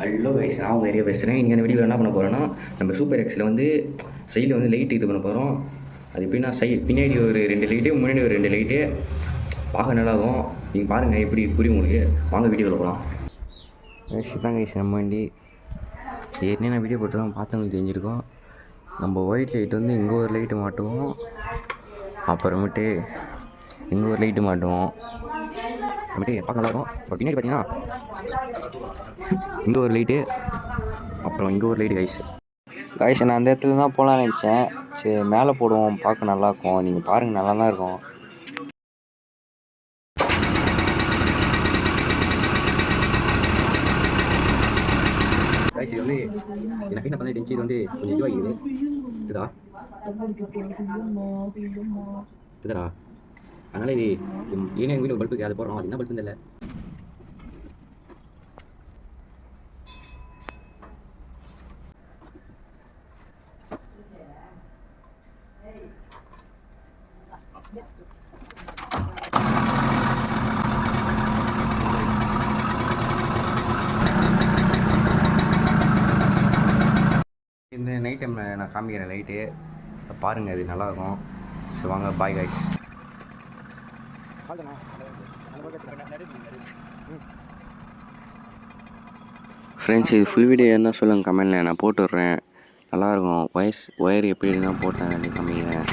Hello guys, நான் உங்கள் area பேசுகிறேன். இன்றைக்கி அந்த வீடியோவில் என்ன பண்ண போகிறோன்னா, நம்ம சூப்பர் எக்ஸில் வந்து சைடில் வந்து லைட் இது பண்ண போகிறோம். அது எப்படின்னா பின்னாடி ஒரு 2 லைட்டு, முன்னாடி ஒரு 2 லைட்டு பார்க்க நல்லாயிருக்கும். நீங்கள் பாருங்கள் எப்படி புரியும் உங்களுக்கு. வாங்க வீடியோவில் போகலாம். கைஸ் தான் கைஸ் நம்ம வண்டி. ஏற்கனவே நான் வீடியோ போட்டுருவேன், பார்த்தவங்களுக்கு தெரிஞ்சிருக்கோம். நம்ம ஒயிட் லைட் வந்து இங்கே ஒரு லைட்டு மாட்டுவோம், அப்புறமேட்டு இங்கே ஒரு லைட்டு மாட்டுவோம். அப்புறமேட்டு பார்க்க நல்லாயிருக்கும். இப்போ பின்னாடி பார்த்தீங்கன்னா இங்கே ஒரு லைட்டு, அப்புறம் இங்கே ஒரு லைட்டு. கைஸ் நான் அந்த இடத்துல தான் போகலான்னு நினச்சேன். சரி மேலே போடுவோம், பார்க்க நல்லாயிருக்கும். நீங்கள் பாருங்கள், நல்லா தான் இருக்கும். கைஸ் இது வந்து எனக்கு என்ன பண்ணி தெரிஞ்சு, இது வந்து கொஞ்சம் இதுவாகிடுது. இதுதா இதுடா, அதனால் இது ஏன்னா எங்கள் வீட்டில் பல்புக்கு அதை போடுறோம். அது என்ன பல்புன்னு இல்லை. இந்த நைட் டைமில் நான் காமிக்கிறேன் லைட்டு பாருங்கள், அது நல்லாயிருக்கும். ஸோ வாங்க, பாய் கைஸ். ஃப்ரெண்ட்ஸ் இது ஃபுல் வீடியோ என்ன சொல்லுங்கள் கமெண்டில், நான் போட்டு விட்றேன். நல்லாயிருக்கும். ஒயர் எப்படி இருந்தால் போட்டேன் காமிக்கிறேன்.